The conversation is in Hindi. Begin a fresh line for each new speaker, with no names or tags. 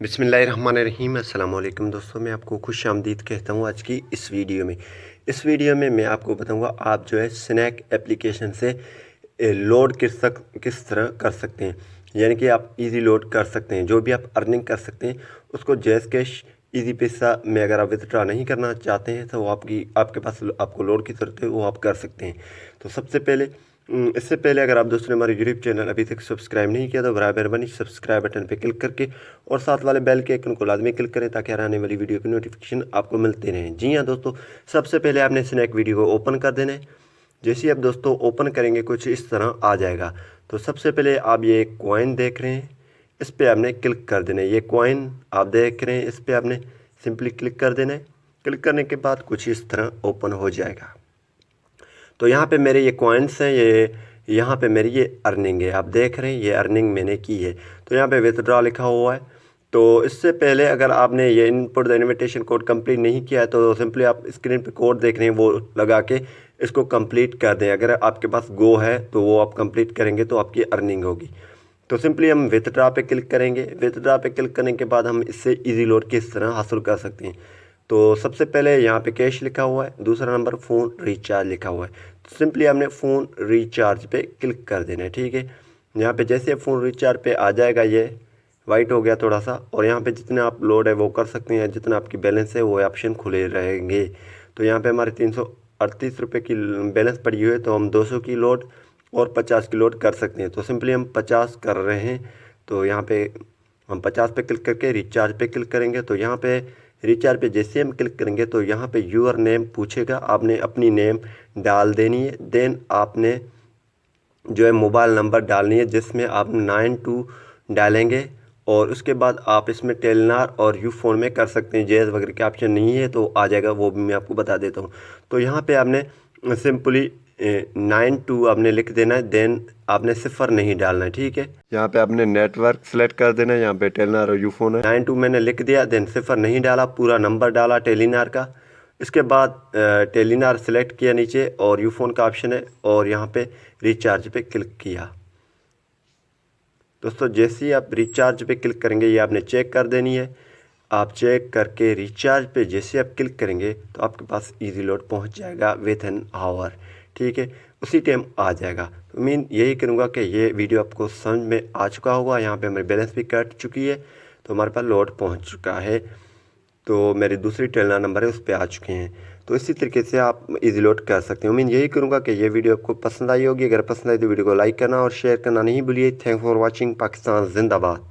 बिस्मिल्लाहिर्रहमानिर्रहीम अस्सलाम वालेकुम दोस्तों, मैं आपको खुश आमदीद कहता हूँ आज की इस वीडियो में। इस वीडियो में मैं आपको बताऊँगा आप जो है स्नैक एप्लीकेशन से लोड किस तरह कर सकते हैं। यानी कि आप इजी लोड कर सकते हैं, जो भी आप अर्निंग कर सकते हैं उसको जैज़ कैश इजी पैसा में अगर आप विथड्रॉ नहीं करना चाहते हैं तो आपके पास आपको लोड की ज़रूरत है, वो आप कर सकते हैं। तो सबसे पहले इससे पहले अगर आप दोस्तों ने हमारे यूट्यूब चैनल अभी तक सब्सक्राइब नहीं किया तो बराबर मेहरबानी सब्सक्राइब बटन पर क्लिक करके और साथ वाले बेल के आइकन को लाजमी क्लिक करें ताकि हर आने वाली वीडियो की नोटिफिकेशन आपको मिलते रहें। जी हाँ दोस्तों, सबसे पहले आपने स्नैक वीडियो को ओपन कर देना है। जैसे ही आप दोस्तों ओपन करेंगे कुछ इस तरह आ जाएगा। तो सबसे पहले आप ये कॉइन देख रहे हैं, इस पर आपने क्लिक कर देना है। ये कॉइन आप देख रहे हैं, इस पर आपने सिंपली क्लिक कर देना है। क्लिक करने के बाद कुछ इस तरह ओपन हो जाएगा। तो यहाँ पे मेरे ये कॉइन्स हैं, यहाँ पे मेरी ये अर्निंग है, आप देख रहे हैं ये अर्निंग मैंने की है। तो यहाँ पे विथड्रॉ लिखा हुआ है। तो इससे पहले अगर आपने ये input the invitation code complete नहीं किया है तो सिंपली आप स्क्रीन पे कोड देख रहे हैं वो लगा के इसको कंप्लीट कर दें। अगर आपके पास गो है तो वो आप कंप्लीट करेंगे तो आपकी अर्निंग होगी। तो सिंपली हम विथड्रॉ पे क्लिक करेंगे। विथड्रॉ पे क्लिक करने के बाद हम इससे इजी लोड किस तरह हासिल कर सकते हैं। तो सबसे पहले यहाँ पे कैश लिखा हुआ है, दूसरा नंबर फ़ोन रिचार्ज लिखा हुआ है। तो सिंपली आपने फ़ोन रिचार्ज पे क्लिक कर देना है, ठीक है। यहाँ पे जैसे फ़ोन रिचार्ज पे आ जाएगा, ये वाइट हो गया थोड़ा सा, और यहाँ पे जितने आप लोड है वो कर सकते हैं, जितना आपकी बैलेंस है वो ऑप्शन खुले रहेंगे। तो यहाँ पे हमारे 338 रुपये की बैलेंस पड़ी हुई है, तो हम 200 की लोड और 50 की लोड कर सकते हैं। तो सिंपली हम 50 कर रहे हैं। तो यहाँ पे हम 50 पे क्लिक करके रिचार्ज पे क्लिक करेंगे। तो यहाँ पे रिचार्ज पे जैसे हम क्लिक करेंगे तो यहाँ पे यूर नेम पूछेगा, आपने अपनी नेम डाल देनी है। देन आपने जो है मोबाइल नंबर डालनी है जिसमें आप 92 डालेंगे, और उसके बाद आप इसमें टेलनार और यू फ़ोन में कर सकते हैं। जैज़ वगैरह के ऑप्शन नहीं है तो आ जाएगा, वो भी मैं आपको बता देता हूँ। तो यहाँ पे आपने सिंपली 92 आपने लिख देना है। देन आपने सिफर नहीं डालना है, ठीक है। यहाँ पे आपने नेटवर्क सेलेक्ट कर देना है, यहाँ पे टेलनार और यूफोन है। 92 मैंने लिख दिया, देन सिफर नहीं डाला, पूरा नंबर डाला टेलीनार का। इसके बाद टेलीनार सेलेक्ट किया नीचे और यूफोन का ऑप्शन है, और यहाँ पे रिचार्ज पे क्लिक किया। दोस्तों जैसे ही आप रिचार्ज पे क्लिक करेंगे ये आपने चेक कर देनी है। आप चेक करके रिचार्ज पे जैसे आप क्लिक करेंगे तो आपके पास इजी लोड पहुंच जाएगा विथ एन आवर, ठीक है, उसी टाइम आ जाएगा। तो मैं यही करूँगा कि ये वीडियो आपको समझ में आ चुका होगा। यहाँ पे हमारी बैलेंस भी कट चुकी है तो हमारे पास लोड पहुँच चुका है। तो मेरी दूसरी टेलनार नंबर है उस पर आ चुके हैं। तो इसी तरीके से आप इजी लोड कर सकते हैं। मैं यही करूँगा कि ये वीडियो आपको पसंद आई होगी। अगर पसंद आई तो वीडियो को लाइक करना और शेयर करना नहीं भूलिए। Thanks for watching. पाकिस्तान जिंदाबाद।